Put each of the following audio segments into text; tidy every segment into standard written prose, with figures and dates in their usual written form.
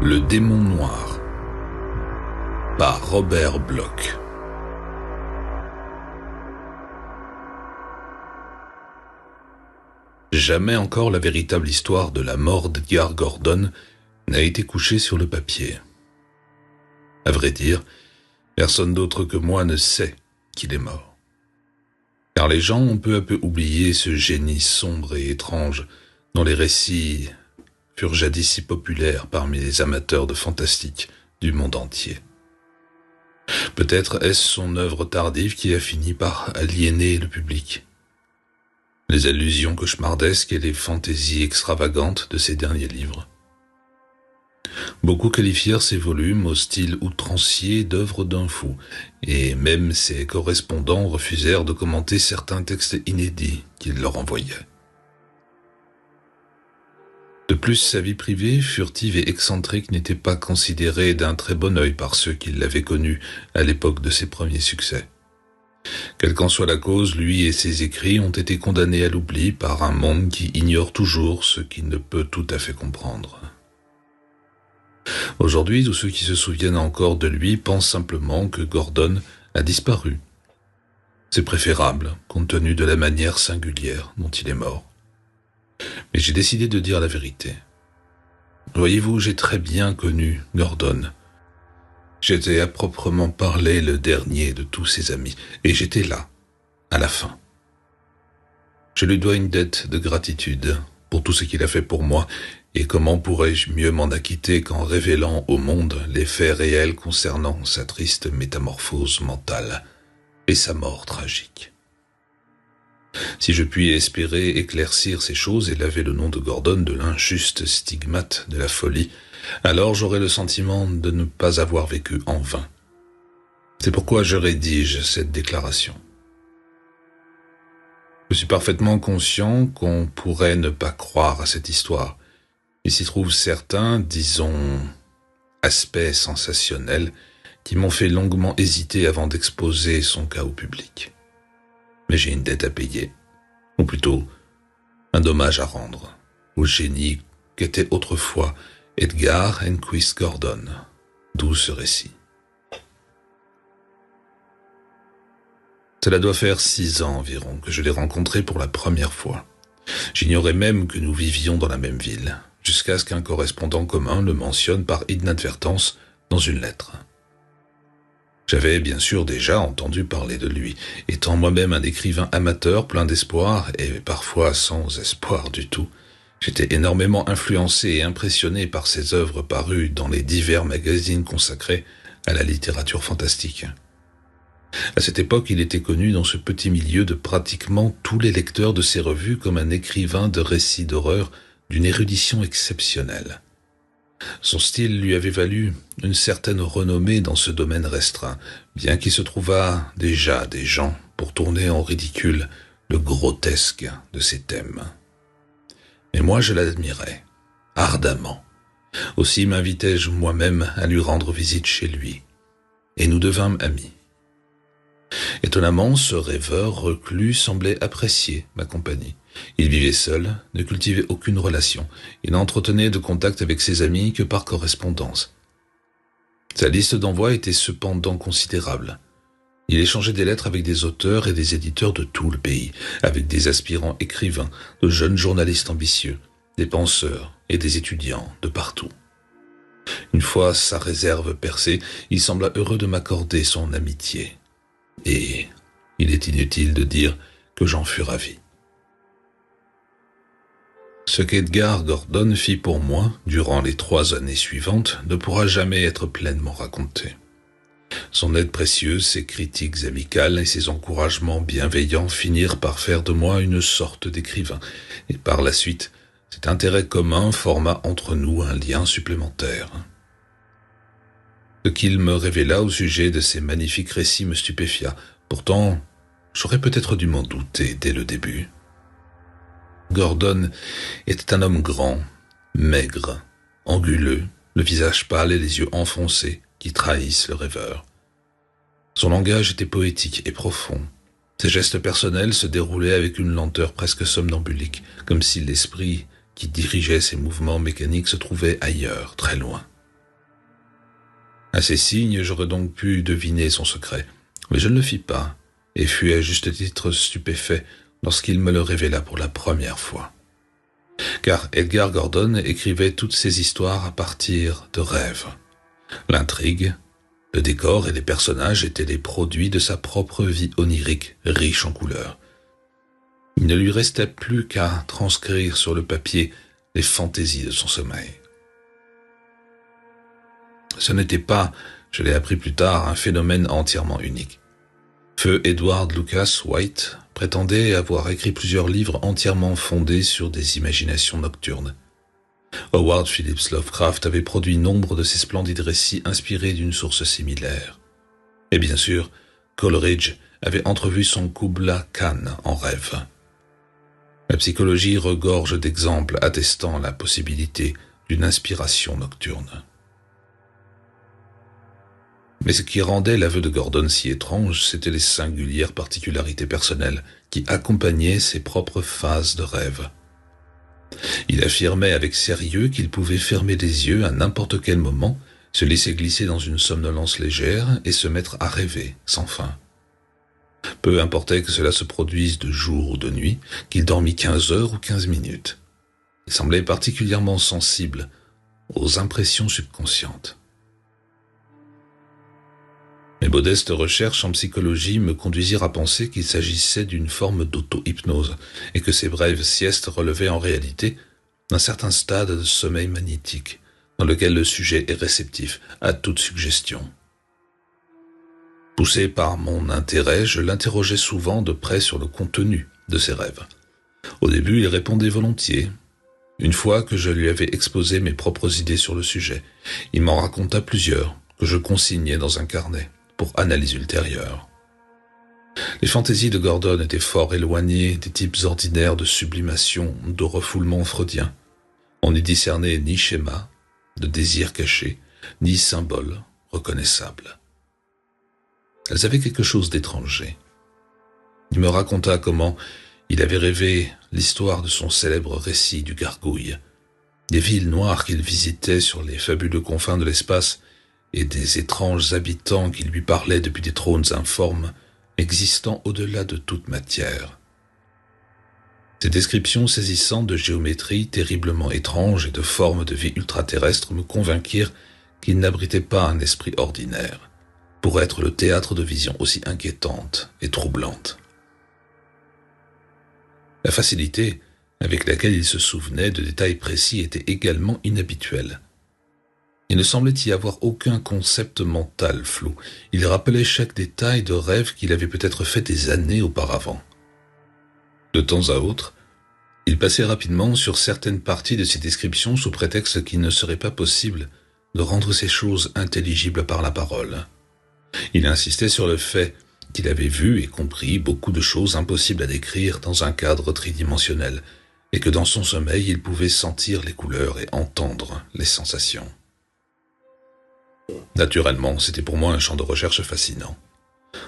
Le démon noir par Robert Bloch. Jamais encore la véritable histoire de la mort d'Edgar Gordon n'a été couchée sur le papier. À vrai dire, personne d'autre que moi ne sait qu'il est mort. Car les gens ont peu à peu oublié ce génie sombre et étrange dont les récits furent jadis si populaires parmi les amateurs de fantastique du monde entier. Peut-être est-ce son œuvre tardive qui a fini par aliéner le public. Les allusions cauchemardesques et les fantaisies extravagantes de ses derniers livres. Beaucoup qualifièrent ces volumes au style outrancier d'œuvres d'un fou, et même ses correspondants refusèrent de commenter certains textes inédits qu'il leur envoyait. De plus, sa vie privée, furtive et excentrique, n'était pas considérée d'un très bon œil par ceux qui l'avaient connu à l'époque de ses premiers succès. Quelle qu'en soit la cause, lui et ses écrits ont été condamnés à l'oubli par un monde qui ignore toujours ce qu'il ne peut tout à fait comprendre. Aujourd'hui, tous ceux qui se souviennent encore de lui pensent simplement que Gordon a disparu. C'est préférable, compte tenu de la manière singulière dont il est mort. Mais j'ai décidé de dire la vérité. Voyez-vous, j'ai très bien connu Gordon. J'étais à proprement parler le dernier de tous ses amis, et j'étais là, à la fin. Je lui dois une dette de gratitude pour tout ce qu'il a fait pour moi, et comment pourrais-je mieux m'en acquitter qu'en révélant au monde les faits réels concernant sa triste métamorphose mentale et sa mort tragique. Si je puis espérer éclaircir ces choses et laver le nom de Gordon de l'injuste stigmate de la folie, alors j'aurai le sentiment de ne pas avoir vécu en vain. C'est pourquoi je rédige cette déclaration. Je suis parfaitement conscient qu'on pourrait ne pas croire à cette histoire. Il s'y trouve certains, disons, aspects sensationnels qui m'ont fait longuement hésiter avant d'exposer son cas au public. Mais j'ai une dette à payer, ou plutôt un dommage à rendre au génie qu'était autrefois Edgar Enquist Gordon, d'où ce récit. Cela doit faire 6 ans environ que je l'ai rencontré pour la première fois. J'ignorais même que nous vivions dans la même ville, jusqu'à ce qu'un correspondant commun le mentionne par inadvertance dans une lettre. J'avais bien sûr déjà entendu parler de lui, étant moi-même un écrivain amateur plein d'espoir et parfois sans espoir du tout. J'étais énormément influencé et impressionné par ses œuvres parues dans les divers magazines consacrés à la littérature fantastique. À cette époque, il était connu dans ce petit milieu de pratiquement tous les lecteurs de ces revues comme un écrivain de récits d'horreur d'une érudition exceptionnelle. Son style lui avait valu une certaine renommée dans ce domaine restreint, bien qu'il se trouvât déjà des gens pour tourner en ridicule le grotesque de ses thèmes. Mais moi je l'admirais, ardemment. Aussi m'invitai-je moi-même à lui rendre visite chez lui, et nous devînmes amis. Étonnamment, ce rêveur reclus semblait apprécier ma compagnie. Il vivait seul, ne cultivait aucune relation, et n'entretenait de contact avec ses amis que par correspondance. Sa liste d'envois était cependant considérable. Il échangeait des lettres avec des auteurs et des éditeurs de tout le pays, avec des aspirants écrivains, de jeunes journalistes ambitieux, des penseurs et des étudiants de partout. Une fois sa réserve percée, il sembla heureux de m'accorder son amitié. Et il est inutile de dire que j'en fus ravi. Ce qu'Edgar Gordon fit pour moi, durant les 3 années suivantes, ne pourra jamais être pleinement raconté. Son aide précieuse, ses critiques amicales et ses encouragements bienveillants finirent par faire de moi une sorte d'écrivain, et par la suite, cet intérêt commun forma entre nous un lien supplémentaire. Ce qu'il me révéla au sujet de ces magnifiques récits me stupéfia. Pourtant, j'aurais peut-être dû m'en douter dès le début. Gordon était un homme grand, maigre, anguleux, le visage pâle et les yeux enfoncés qui trahissent le rêveur. Son langage était poétique et profond. Ses gestes personnels se déroulaient avec une lenteur presque somnambulique, comme si l'esprit qui dirigeait ses mouvements mécaniques se trouvait ailleurs, très loin. À ces signes, j'aurais donc pu deviner son secret, mais je ne le fis pas, et fus à juste titre stupéfait lorsqu'il me le révéla pour la première fois. Car Edgar Gordon écrivait toutes ses histoires à partir de rêves. L'intrigue, le décor et les personnages étaient les produits de sa propre vie onirique, riche en couleurs. Il ne lui restait plus qu'à transcrire sur le papier les fantaisies de son sommeil. Ce n'était pas, je l'ai appris plus tard, un phénomène entièrement unique. Feu Edward Lucas White prétendait avoir écrit plusieurs livres entièrement fondés sur des imaginations nocturnes. Howard Phillips Lovecraft avait produit nombre de ces splendides récits inspirés d'une source similaire. Et bien sûr, Coleridge avait entrevu son Kubla Khan en rêve. La psychologie regorge d'exemples attestant la possibilité d'une inspiration nocturne. Mais ce qui rendait l'aveu de Gordon si étrange, c'étaient les singulières particularités personnelles qui accompagnaient ses propres phases de rêve. Il affirmait avec sérieux qu'il pouvait fermer les yeux à n'importe quel moment, se laisser glisser dans une somnolence légère et se mettre à rêver sans fin. Peu importait que cela se produise de jour ou de nuit, qu'il dormît 15 heures ou 15 minutes. Il semblait particulièrement sensible aux impressions subconscientes. Mes modestes recherches en psychologie me conduisirent à penser qu'il s'agissait d'une forme d'auto-hypnose et que ces brèves siestes relevaient en réalité d'un certain stade de sommeil magnétique dans lequel le sujet est réceptif à toute suggestion. Poussé par mon intérêt, je l'interrogeais souvent de près sur le contenu de ses rêves. Au début, il répondait volontiers. Une fois que je lui avais exposé mes propres idées sur le sujet, il m'en raconta plusieurs que je consignais dans un carnet pour analyse ultérieure. Les fantaisies de Gordon étaient fort éloignées des types ordinaires de sublimation, de refoulement freudien. On n'y discernait ni schéma, de désir caché, ni symbole reconnaissable. Elles avaient quelque chose d'étranger. Il me raconta comment il avait rêvé l'histoire de son célèbre récit du Gargouille, des villes noires qu'il visitait sur les fabuleux confins de l'espace et des étranges habitants qui lui parlaient depuis des trônes informes, existant au-delà de toute matière. Ces descriptions saisissantes de géométrie terriblement étrange et de formes de vie ultraterrestres me convainquirent qu'il n'abritait pas un esprit ordinaire, pour être le théâtre de visions aussi inquiétantes et troublantes. La facilité avec laquelle il se souvenait de détails précis était également inhabituelle. Il ne semblait y avoir aucun concept mental flou. Il rappelait chaque détail de rêve qu'il avait peut-être fait des années auparavant. De temps à autre, il passait rapidement sur certaines parties de ces descriptions sous prétexte qu'il ne serait pas possible de rendre ces choses intelligibles par la parole. Il insistait sur le fait qu'il avait vu et compris beaucoup de choses impossibles à décrire dans un cadre tridimensionnel, et que dans son sommeil il pouvait sentir les couleurs et entendre les sensations. Naturellement, c'était pour moi un champ de recherche fascinant.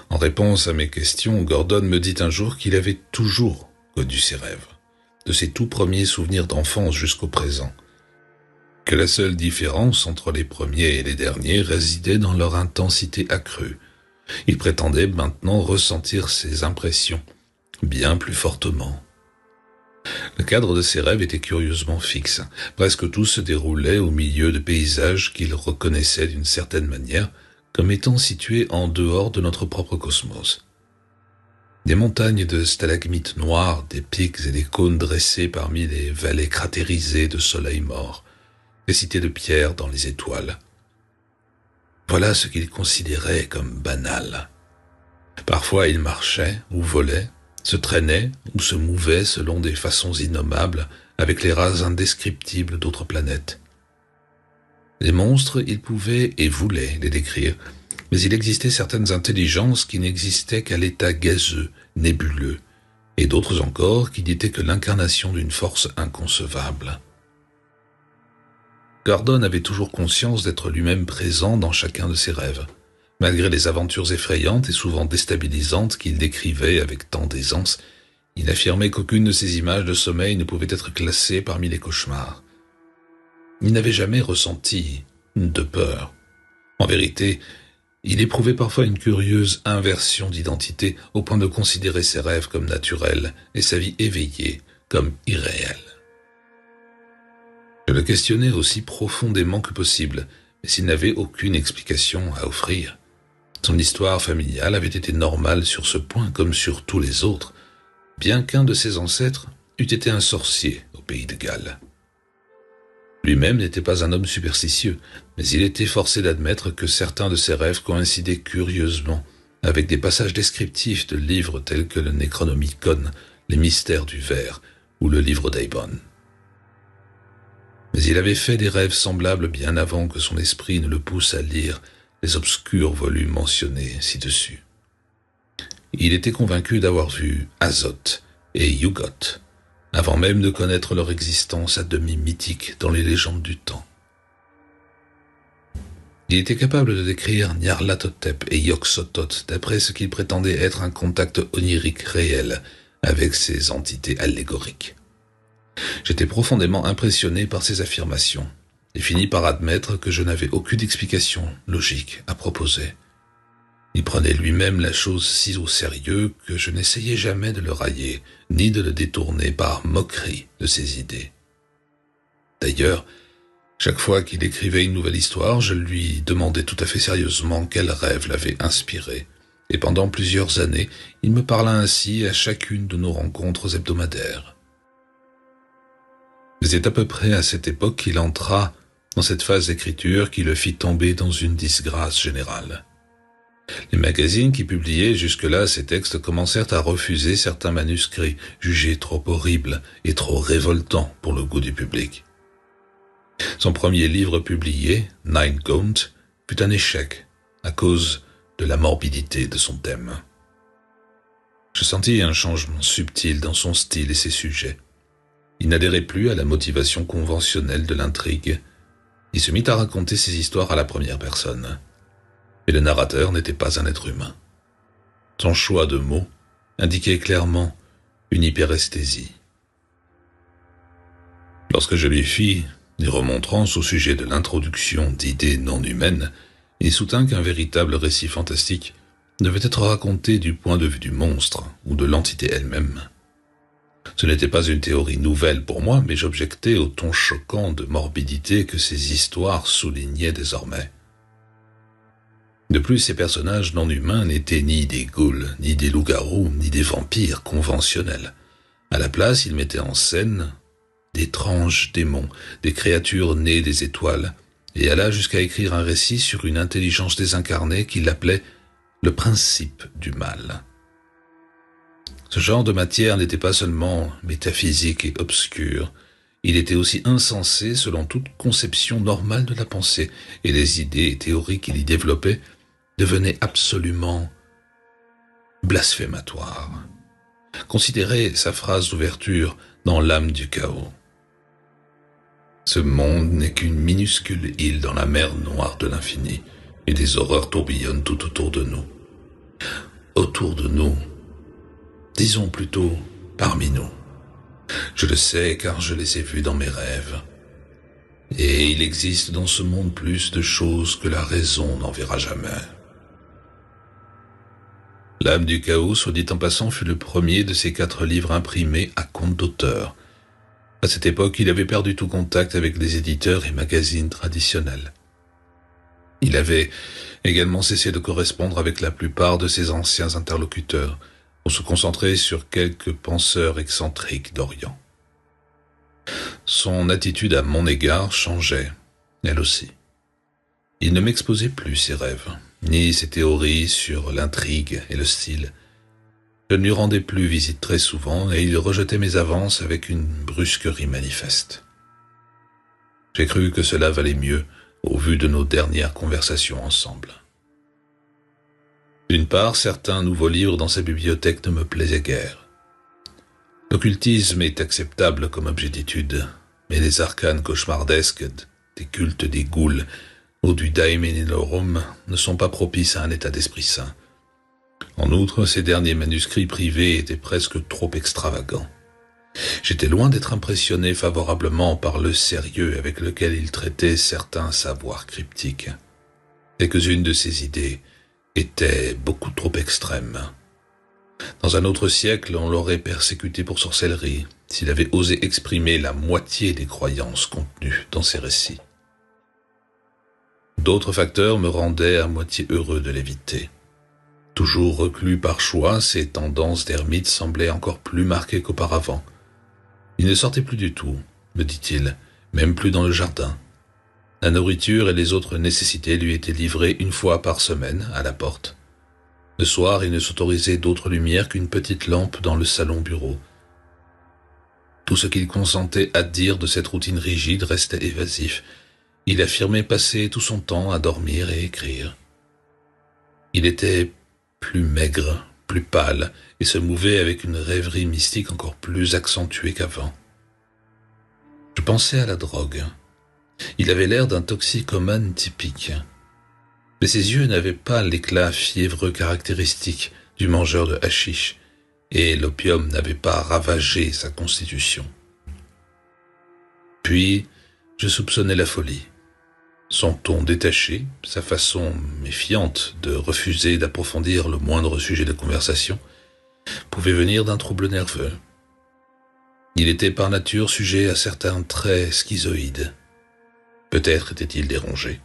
En réponse à mes questions, Gordon me dit un jour qu'il avait toujours connu ses rêves, de ses tout premiers souvenirs d'enfance jusqu'au présent, que la seule différence entre les premiers et les derniers résidait dans leur intensité accrue. Il prétendait maintenant ressentir ses impressions bien plus fortement. Le cadre de ses rêves était curieusement fixe. Presque tout se déroulait au milieu de paysages qu'il reconnaissait d'une certaine manière comme étant situés en dehors de notre propre cosmos. Des montagnes de stalagmites noirs, des pics et des cônes dressés parmi les vallées cratérisées de soleils morts, des cités de pierre dans les étoiles. Voilà ce qu'il considérait comme banal. Parfois il marchait ou volait, se traînait ou se mouvait selon des façons innommables avec les races indescriptibles d'autres planètes. Les monstres, il pouvait et voulait les décrire, mais il existait certaines intelligences qui n'existaient qu'à l'état gazeux, nébuleux, et d'autres encore qui n'étaient que l'incarnation d'une force inconcevable. Gordon avait toujours conscience d'être lui-même présent dans chacun de ses rêves. Malgré les aventures effrayantes et souvent déstabilisantes qu'il décrivait avec tant d'aisance, il affirmait qu'aucune de ces images de sommeil ne pouvait être classée parmi les cauchemars. Il n'avait jamais ressenti de peur. En vérité, il éprouvait parfois une curieuse inversion d'identité au point de considérer ses rêves comme naturels et sa vie éveillée comme irréelle. Je le questionnais aussi profondément que possible, mais s'il n'avait aucune explication à offrir. Son histoire familiale avait été normale sur ce point comme sur tous les autres, bien qu'un de ses ancêtres eût été un sorcier au pays de Galles. Lui-même n'était pas un homme superstitieux, mais il était forcé d'admettre que certains de ses rêves coïncidaient curieusement avec des passages descriptifs de livres tels que le Necronomicon, les Mystères du Ver ou le livre d'Eibon. Mais il avait fait des rêves semblables bien avant que son esprit ne le pousse à lire les obscurs volumes mentionnés ci-dessus. Il était convaincu d'avoir vu Azoth et Yugoth, avant même de connaître leur existence à demi mythique dans les légendes du temps. Il était capable de décrire Nyarlathotep et Yog-Sothoth d'après ce qu'il prétendait être un contact onirique réel avec ces entités allégoriques. J'étais profondément impressionné par ces affirmations et finis par admettre que je n'avais aucune explication logique à proposer. Il prenait lui-même la chose si au sérieux que je n'essayais jamais de le railler, ni de le détourner par moquerie de ses idées. D'ailleurs, chaque fois qu'il écrivait une nouvelle histoire, je lui demandais tout à fait sérieusement quel rêve l'avait inspiré, et pendant plusieurs années, il me parla ainsi à chacune de nos rencontres hebdomadaires. C'est à peu près à cette époque qu'il entra dans cette phase d'écriture qui le fit tomber dans une disgrâce générale. Les magazines qui publiaient jusque-là ces textes commencèrent à refuser certains manuscrits jugés trop horribles et trop révoltants pour le goût du public. Son premier livre publié, Nine Gaunt, fut un échec à cause de la morbidité de son thème. Je sentis un changement subtil dans son style et ses sujets. Il n'adhérait plus à la motivation conventionnelle de l'intrigue. Il se mit à raconter ses histoires à la première personne. Mais le narrateur n'était pas un être humain. Son choix de mots indiquait clairement une hyperesthésie. Lorsque je lui fis des remontrances au sujet de l'introduction d'idées non humaines, il soutint qu'un véritable récit fantastique devait être raconté du point de vue du monstre ou de l'entité elle-même. Ce n'était pas une théorie nouvelle pour moi, mais j'objectais au ton choquant de morbidité que ces histoires soulignaient désormais. De plus, ces personnages non humains n'étaient ni des ghouls, ni des loups-garous, ni des vampires conventionnels. À la place, ils mettaient en scène d'étranges démons, des créatures nées des étoiles, et alla jusqu'à écrire un récit sur une intelligence désincarnée qu'il appelait le principe du mal. Ce genre de matière n'était pas seulement métaphysique et obscur, il était aussi insensé selon toute conception normale de la pensée, et les idées et théories qu'il y développait devenaient absolument blasphématoires. Considérez sa phrase d'ouverture dans L'âme du chaos. Ce monde n'est qu'une minuscule île dans la mer noire de l'infini, et des horreurs tourbillonnent tout autour de nous. Autour de nous, disons plutôt parmi nous. Je le sais car je les ai vus dans mes rêves. Et il existe dans ce monde plus de choses que la raison n'en verra jamais. L'âme du chaos, soit dit en passant, fut le premier de ces 4 livres imprimés à compte d'auteur. À cette époque, il avait perdu tout contact avec les éditeurs et magazines traditionnels. Il avait également cessé de correspondre avec la plupart de ses anciens interlocuteurs, pour se concentrer sur quelques penseurs excentriques d'Orient. Son attitude à mon égard changeait, elle aussi. Il ne m'exposait plus ses rêves, ni ses théories sur l'intrigue et le style. Je ne lui rendais plus visite très souvent et il rejetait mes avances avec une brusquerie manifeste. J'ai cru que cela valait mieux au vu de nos dernières conversations ensemble. D'une part, certains nouveaux livres dans sa bibliothèque ne me plaisaient guère. L'occultisme est acceptable comme objet d'étude, mais les arcanes cauchemardesques des cultes des ghouls ou du Daemonorum ne sont pas propices à un état d'esprit sain. En outre, ces derniers manuscrits privés étaient presque trop extravagants. J'étais loin d'être impressionné favorablement par le sérieux avec lequel ils traitaient certains savoirs cryptiques. Quelques-unes de ses idées étaient beaucoup trop extrêmes. Dans un autre siècle, on l'aurait persécuté pour sorcellerie s'il avait osé exprimer la moitié des croyances contenues dans ses récits. D'autres facteurs me rendaient à moitié heureux de l'éviter. Toujours reclus par choix, ses tendances d'ermite semblaient encore plus marquées qu'auparavant. Il ne sortait plus du tout, me dit-il, même plus dans le jardin. La nourriture et les autres nécessités lui étaient livrées une fois par semaine à la porte. Le soir, il ne s'autorisait d'autre lumière qu'une petite lampe dans le salon-bureau. Tout ce qu'il consentait à dire de cette routine rigide restait évasif. Il affirmait passer tout son temps à dormir et écrire. Il était plus maigre, plus pâle, et se mouvait avec une rêverie mystique encore plus accentuée qu'avant. Je pensais à la drogue. Il avait l'air d'un toxicomane typique. Mais ses yeux n'avaient pas l'éclat fiévreux caractéristique du mangeur de hashish, et l'opium n'avait pas ravagé sa constitution. Puis, je soupçonnais la folie. Son ton détaché, sa façon méfiante de refuser d'approfondir le moindre sujet de conversation, pouvaient venir d'un trouble nerveux. Il était par nature sujet à certains traits schizoïdes. Peut-être était-il dérangé.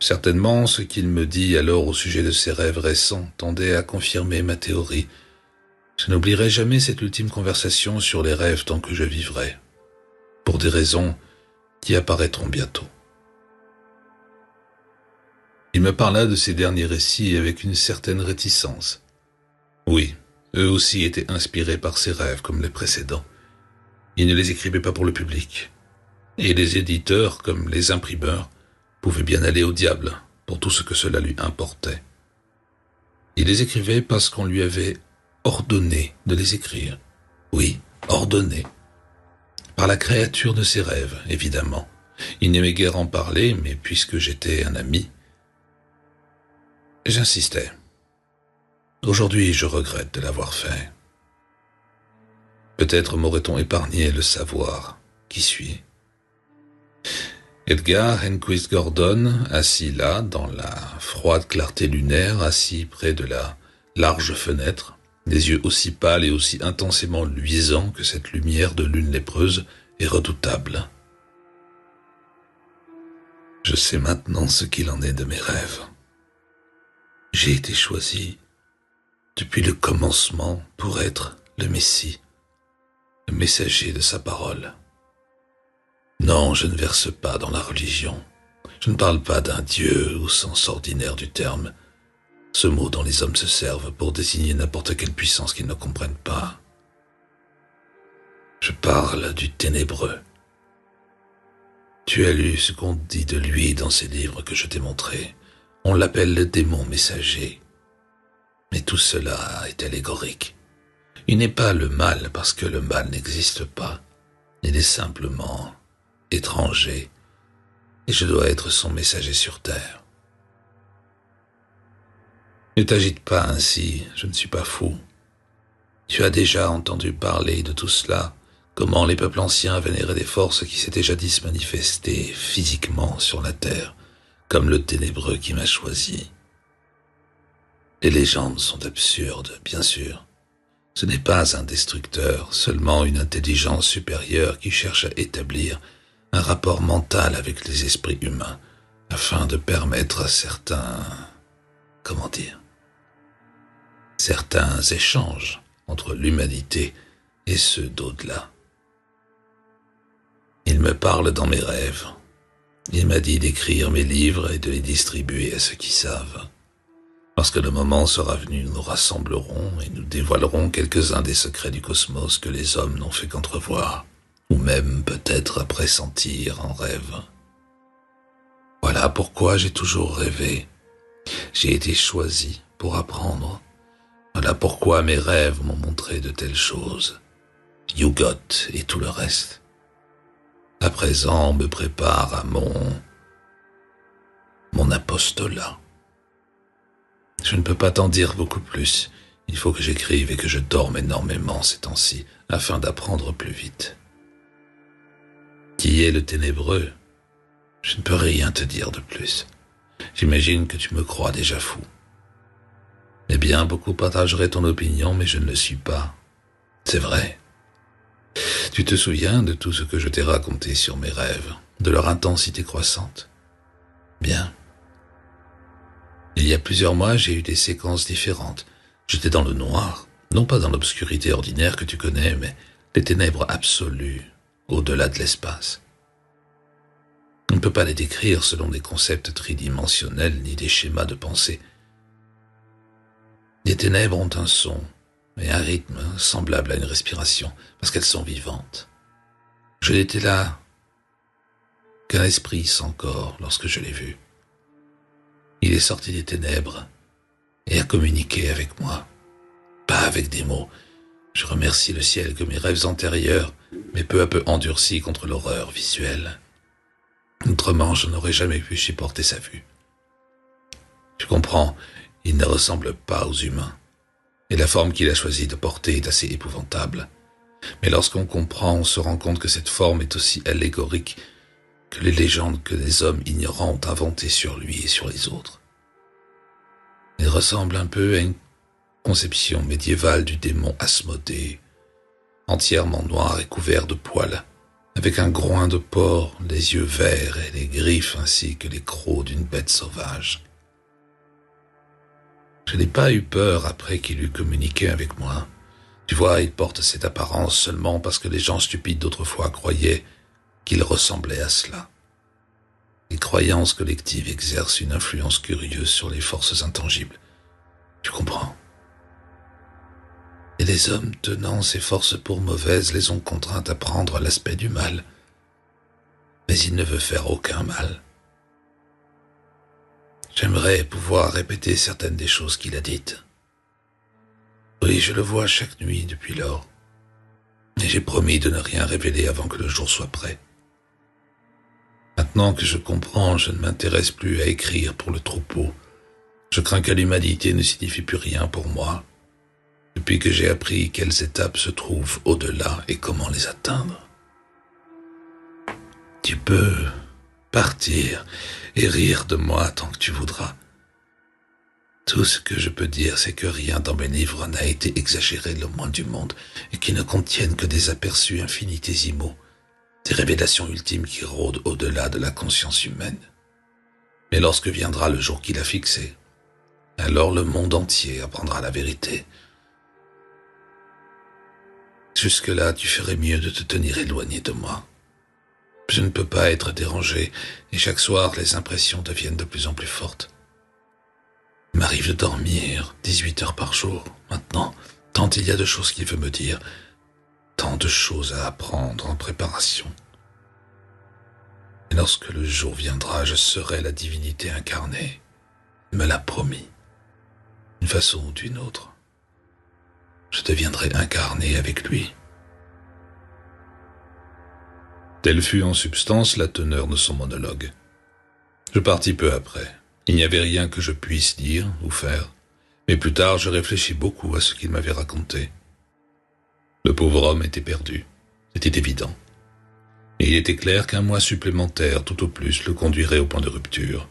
Certainement, ce qu'il me dit alors au sujet de ses rêves récents tendait à confirmer ma théorie. Je n'oublierai jamais cette ultime conversation sur les rêves tant que je vivrai, pour des raisons qui apparaîtront bientôt. Il me parla de ses derniers récits avec une certaine réticence. Oui, eux aussi étaient inspirés par ses rêves comme les précédents. Il ne les écrivait pas pour le public. Et les éditeurs, comme les imprimeurs, pouvaient bien aller au diable pour tout ce que cela lui importait. Il les écrivait parce qu'on lui avait ordonné de les écrire. Oui, ordonné. Par la créature de ses rêves, évidemment. Il n'aimait guère en parler, mais puisque j'étais un ami, j'insistais. Aujourd'hui, je regrette de l'avoir fait. Peut-être m'aurait-on épargné le savoir qui suis. Edgar Henquist Gordon, assis là, dans la froide clarté lunaire, assis près de la large fenêtre, des yeux aussi pâles et aussi intensément luisants que cette lumière de lune lépreuse est redoutable. Je sais maintenant ce qu'il en est de mes rêves. J'ai été choisi depuis le commencement pour être le Messie, le messager de sa parole. Non, je ne verse pas dans la religion. Je ne parle pas d'un Dieu au sens ordinaire du terme, ce mot dont les hommes se servent pour désigner n'importe quelle puissance qu'ils ne comprennent pas. Je parle du ténébreux. Tu as lu ce qu'on dit de lui dans ces livres que je t'ai montrés. On l'appelle le démon messager. Mais tout cela est allégorique. Il n'est pas le mal parce que le mal n'existe pas. Il est simplement étranger, et je dois être son messager sur terre. Ne t'agite pas ainsi, je ne suis pas fou. Tu as déjà entendu parler de tout cela, comment les peuples anciens vénéraient des forces qui s'étaient jadis manifestées physiquement sur la terre, comme le ténébreux qui m'a choisi. Les légendes sont absurdes, bien sûr. Ce n'est pas un destructeur, seulement une intelligence supérieure qui cherche à établir un rapport mental avec les esprits humains, afin de permettre à certains échanges entre l'humanité et ceux d'au-delà. Il me parle dans mes rêves. Il m'a dit d'écrire mes livres et de les distribuer à ceux qui savent. Lorsque le moment sera venu, nous nous rassemblerons et nous dévoilerons quelques-uns des secrets du cosmos que les hommes n'ont fait qu'entrevoir, ou même peut-être à pressentir en rêve. Voilà pourquoi j'ai toujours rêvé. J'ai été choisi pour apprendre. Voilà pourquoi mes rêves m'ont montré de telles choses. Yugot et tout le reste. À présent, on me prépare à mon apostolat. Je ne peux pas t'en dire beaucoup plus. Il faut que j'écrive et que je dorme énormément ces temps-ci, afin d'apprendre plus vite. Qui est le ténébreux? Je ne peux rien te dire de plus. J'imagine que tu me crois déjà fou. Eh bien, beaucoup partageraient ton opinion, mais je ne le suis pas. C'est vrai. Tu te souviens de tout ce que je t'ai raconté sur mes rêves, de leur intensité croissante? Bien. Il y a plusieurs mois, j'ai eu des séquences différentes. J'étais dans le noir, non pas dans l'obscurité ordinaire que tu connais, mais les ténèbres absolues, au-delà de l'espace. On ne peut pas les décrire selon des concepts tridimensionnels ni des schémas de pensée. Les ténèbres ont un son et un rythme semblable à une respiration, parce qu'elles sont vivantes. Je n'étais là qu'un esprit sans corps lorsque je l'ai vu. Il est sorti des ténèbres et a communiqué avec moi, pas avec des mots. Je remercie le ciel que mes rêves antérieurs m'aient peu à peu endurci contre l'horreur visuelle. Autrement, je n'aurais jamais pu supporter sa vue. Tu comprends, il ne ressemble pas aux humains, et la forme qu'il a choisi de porter est assez épouvantable. Mais lorsqu'on comprend, on se rend compte que cette forme est aussi allégorique que les légendes que des hommes ignorants ont inventées sur lui et sur les autres. Il ressemble un peu à une conception médiévale du démon Asmodée, entièrement noir et couvert de poils, avec un groin de porc, les yeux verts et les griffes ainsi que les crocs d'une bête sauvage. Je n'ai pas eu peur après qu'il eut communiqué avec moi. Tu vois, il porte cette apparence seulement parce que les gens stupides d'autrefois croyaient qu'il ressemblait à cela. Les croyances collectives exercent une influence curieuse sur les forces intangibles. Tu comprends? Et les hommes tenant ces forces pour mauvaises les ont contraintes à prendre l'aspect du mal. Mais il ne veut faire aucun mal. J'aimerais pouvoir répéter certaines des choses qu'il a dites. Oui, je le vois chaque nuit depuis lors. Et j'ai promis de ne rien révéler avant que le jour soit prêt. Maintenant que je comprends, je ne m'intéresse plus à écrire pour le troupeau. Je crains que l'humanité ne signifie plus rien pour moi, depuis que j'ai appris quelles étapes se trouvent au-delà et comment les atteindre. Tu peux partir et rire de moi tant que tu voudras. Tout ce que je peux dire, c'est que rien dans mes livres n'a été exagéré le moins du monde et qu'ils ne contiennent que des aperçus infinitésimaux, des révélations ultimes qui rôdent au-delà de la conscience humaine. Mais lorsque viendra le jour qu'il a fixé, alors le monde entier apprendra la vérité. Jusque-là, tu ferais mieux de te tenir éloigné de moi. Je ne peux pas être dérangé, et chaque soir, les impressions deviennent de plus en plus fortes. Il m'arrive de dormir 18 heures par jour, maintenant, tant il y a de choses qu'il veut me dire, tant de choses à apprendre en préparation. Et lorsque le jour viendra, je serai la divinité incarnée. Il me l'a promis, d'une façon ou d'une autre. Je deviendrai incarné avec lui. Telle fut en substance la teneur de son monologue. Je partis peu après. Il n'y avait rien que je puisse dire ou faire, mais plus tard je réfléchis beaucoup à ce qu'il m'avait raconté. Le pauvre homme était perdu, c'était évident. Et il était clair qu'un mois supplémentaire, tout au plus, le conduirait au point de rupture.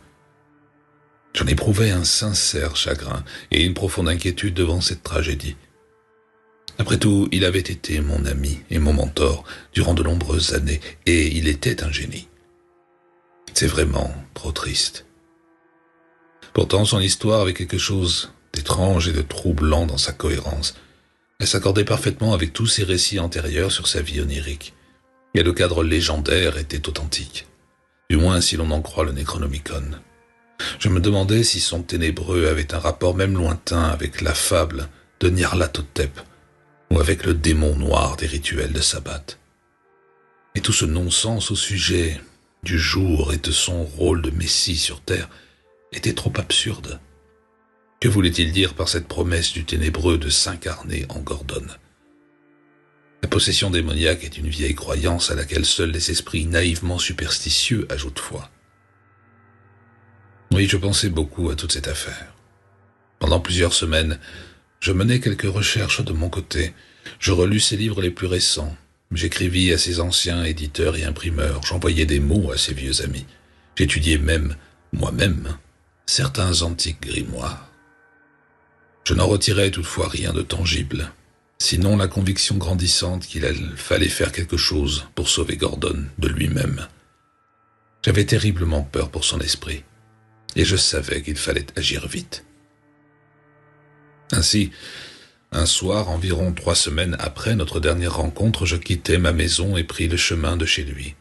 J'en éprouvais un sincère chagrin et une profonde inquiétude devant cette tragédie. Après tout, il avait été mon ami et mon mentor durant de nombreuses années, et il était un génie. C'est vraiment trop triste. Pourtant, son histoire avait quelque chose d'étrange et de troublant dans sa cohérence. Elle s'accordait parfaitement avec tous ses récits antérieurs sur sa vie onirique, et le cadre légendaire était authentique, du moins si l'on en croit le Necronomicon. Je me demandais si son ténébreux avait un rapport même lointain avec la fable de Nyarlathotep, ou avec le démon noir des rituels de sabbat. Et tout ce non-sens au sujet du jour et de son rôle de messie sur terre était trop absurde. Que voulait-il dire par cette promesse du ténébreux de s'incarner en Gordon? La possession démoniaque est une vieille croyance à laquelle seuls les esprits naïvement superstitieux ajoutent foi. Oui, je pensais beaucoup à toute cette affaire. Pendant plusieurs semaines, je menais quelques recherches de mon côté. Je relus ses livres les plus récents. J'écrivis à ses anciens éditeurs et imprimeurs. J'envoyais des mots à ses vieux amis. J'étudiais même, moi-même, certains antiques grimoires. Je n'en retirais toutefois rien de tangible, sinon la conviction grandissante qu'il fallait faire quelque chose pour sauver Gordon de lui-même. J'avais terriblement peur pour son esprit, et je savais qu'il fallait agir vite. Ainsi, un soir, environ 3 semaines après notre dernière rencontre, je quittai ma maison et pris le chemin de chez lui.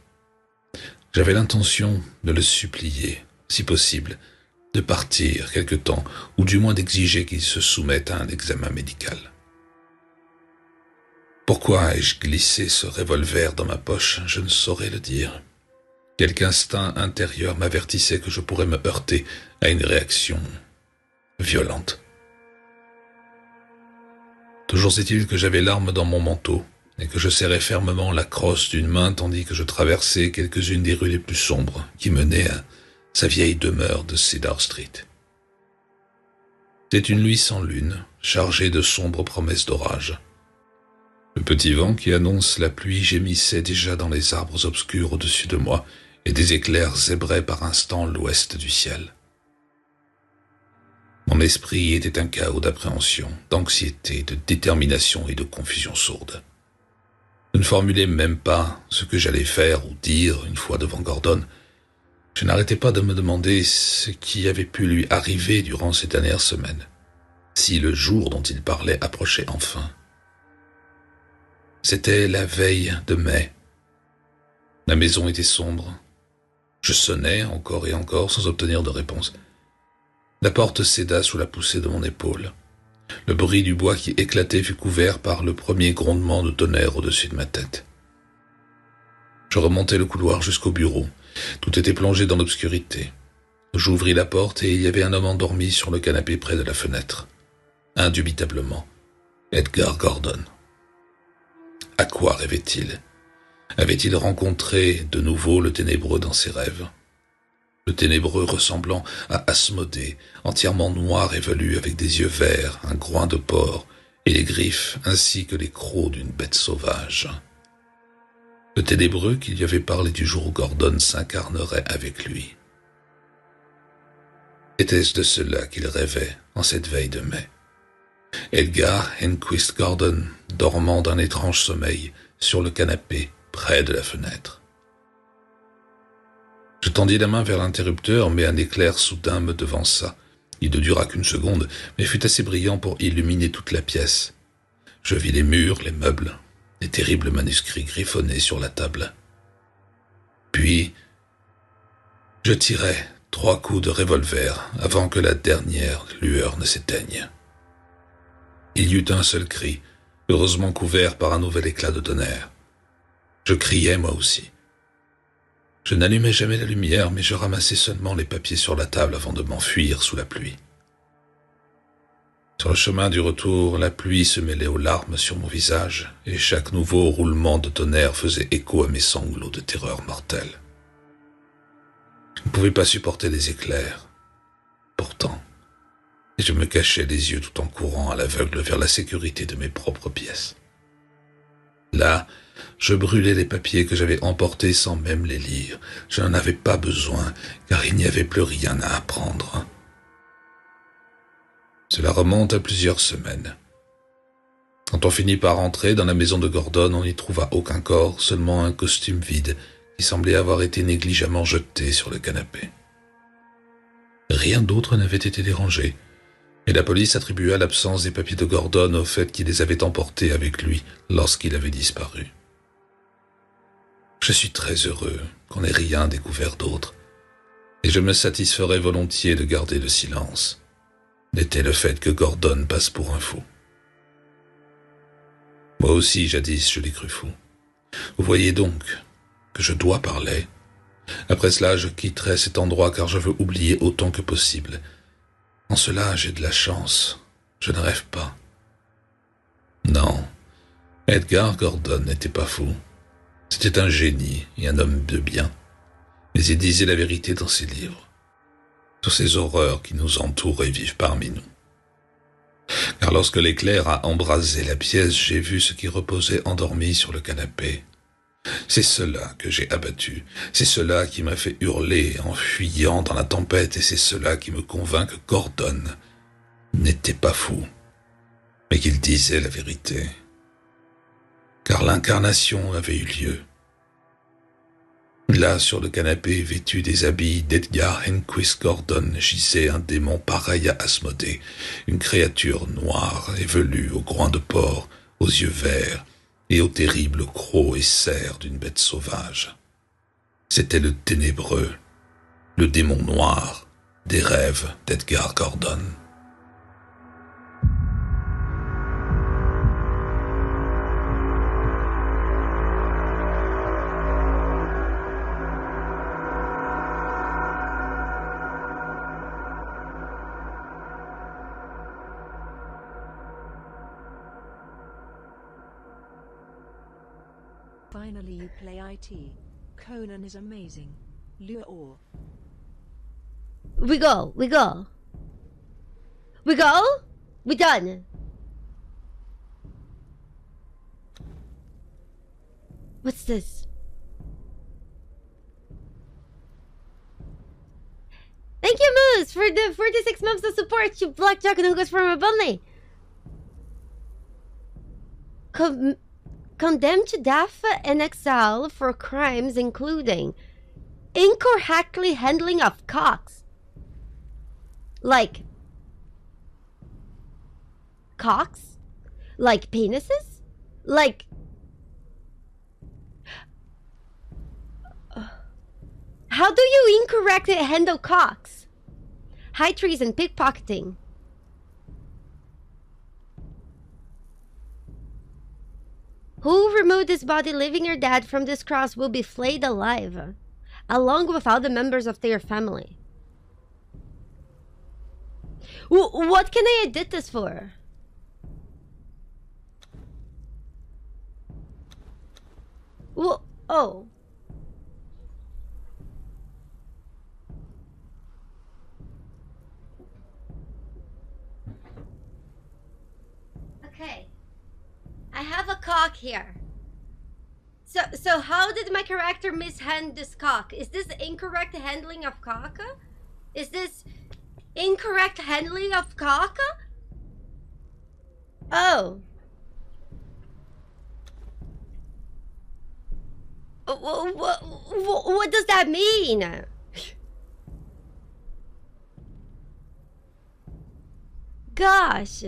J'avais l'intention de le supplier, si possible, de partir quelque temps, ou du moins d'exiger qu'il se soumette à un examen médical. Pourquoi ai-je glissé ce revolver dans ma poche, je ne saurais le dire. Quelque instinct intérieur m'avertissait que je pourrais me heurter à une réaction violente. Toujours est-il que j'avais l'arme dans mon manteau et que je serrais fermement la crosse d'une main tandis que je traversais quelques-unes des rues les plus sombres qui menaient à sa vieille demeure de Cedar Street. C'était une nuit sans lune, chargée de sombres promesses d'orage. Le petit vent qui annonce la pluie gémissait déjà dans les arbres obscurs au-dessus de moi et des éclairs zébraient par instants l'ouest du ciel. Mon esprit était un chaos d'appréhension, d'anxiété, de détermination et de confusion sourde. Je ne formulais même pas ce que j'allais faire ou dire une fois devant Gordon. Je n'arrêtais pas de me demander ce qui avait pu lui arriver durant ces dernières semaines, si le jour dont il parlait approchait enfin. C'était la veille de mai. La maison était sombre. Je sonnais encore et encore sans obtenir de réponse. La porte céda sous la poussée de mon épaule. Le bruit du bois qui éclatait fut couvert par le premier grondement de tonnerre au-dessus de ma tête. Je remontai le couloir jusqu'au bureau. Tout était plongé dans l'obscurité. J'ouvris la porte et il y avait un homme endormi sur le canapé près de la fenêtre. Indubitablement, Edgar Gordon. À quoi rêvait-il? Avait-il rencontré de nouveau le ténébreux dans ses rêves? Le ténébreux ressemblant à Asmodée, entièrement noir et velu avec des yeux verts, un groin de porc et les griffes ainsi que les crocs d'une bête sauvage. Le ténébreux qui lui avait parlé du jour où Gordon s'incarnerait avec lui. Était-ce de cela qu'il rêvait en cette veille de mai? Edgar Henquist Gordon, dormant d'un étrange sommeil sur le canapé près de la fenêtre. Je tendis la main vers l'interrupteur, mais un éclair soudain me devança. Il ne dura qu'une seconde, mais fut assez brillant pour illuminer toute la pièce. Je vis les murs, les meubles, les terribles manuscrits griffonnés sur la table. Puis, je tirai 3 coups de revolver avant que la dernière lueur ne s'éteigne. Il y eut un seul cri, heureusement couvert par un nouvel éclat de tonnerre. Je criai moi aussi. Je n'allumais jamais la lumière, mais je ramassais seulement les papiers sur la table avant de m'enfuir sous la pluie. Sur le chemin du retour, la pluie se mêlait aux larmes sur mon visage, et chaque nouveau roulement de tonnerre faisait écho à mes sanglots de terreur mortelle. Je ne pouvais pas supporter les éclairs. Pourtant, je me cachais les yeux tout en courant à l'aveugle vers la sécurité de mes propres pièces. Là, je brûlais les papiers que j'avais emportés sans même les lire. Je n'en avais pas besoin, car il n'y avait plus rien à apprendre. Cela remonte à plusieurs semaines. Quand on finit par entrer dans la maison de Gordon, on n'y trouva aucun corps, seulement un costume vide qui semblait avoir été négligemment jeté sur le canapé. Rien d'autre n'avait été dérangé, et la police attribua l'absence des papiers de Gordon au fait qu'il les avait emportés avec lui lorsqu'il avait disparu. Je suis très heureux qu'on n'ait rien découvert d'autre, et je me satisferais volontiers de garder le silence, n'était le fait que Gordon passe pour un fou. Moi aussi, jadis, je l'ai cru fou. Vous voyez donc que je dois parler. Après cela, je quitterai cet endroit car je veux oublier autant que possible. En cela, j'ai de la chance. Je ne rêve pas. Non, Edgar Gordon n'était pas fou. C'était un génie et un homme de bien. Mais il disait la vérité dans ses livres, sur ces horreurs qui nous entourent et vivent parmi nous. Car lorsque l'éclair a embrasé la pièce, j'ai vu ce qui reposait endormi sur le canapé. C'est cela que j'ai abattu, c'est cela qui m'a fait hurler en fuyant dans la tempête, et c'est cela qui me convainc que Gordon n'était pas fou, mais qu'il disait la vérité. Car l'incarnation avait eu lieu. Là, sur le canapé, vêtu des habits d'Edgar Henquist Gordon, gisait un démon pareil à Asmodée, une créature noire et velue, aux groins de porc, aux yeux verts, et au terrible croc et serre d'une bête sauvage. C'était le ténébreux, le démon noir des rêves d'Edgar Gordon. Finally you play IT. Conan is amazing. Lure. We go. We go? We done. What's this? Thank you, Moose, for the 46 months of support. You blackjack and goes from a bunny. Condemned to death and exile for crimes including incorrectly handling of cocks. Like cocks? Like penises? Like how do you incorrectly handle cocks? High treason, pickpocketing. Who removed this body, leaving your dad from this cross, will be flayed alive, along with all the members of their family. What can I edit this for? Well, oh. Okay. I have a cock here. So how did my character mishand this cock? Is this incorrect handling of cock? Is this incorrect handling of cock? Oh. What does that mean? Gosh.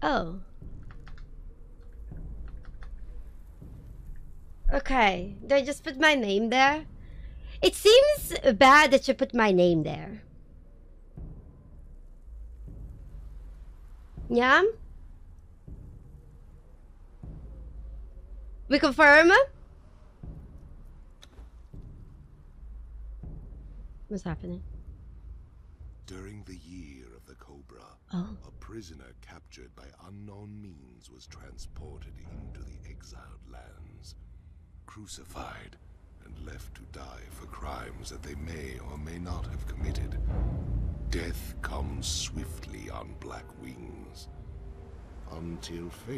Oh. Okay, do I just put my name there? It seems bad that you put my name there. Yeah? We confirm? What's happening? During the year of the Cobra, Oh. a prisoner captured by unknown means was transported into the exiled lands, crucified, and left to die for crimes that they may or may not have committed. Death comes swiftly on black wings, until fate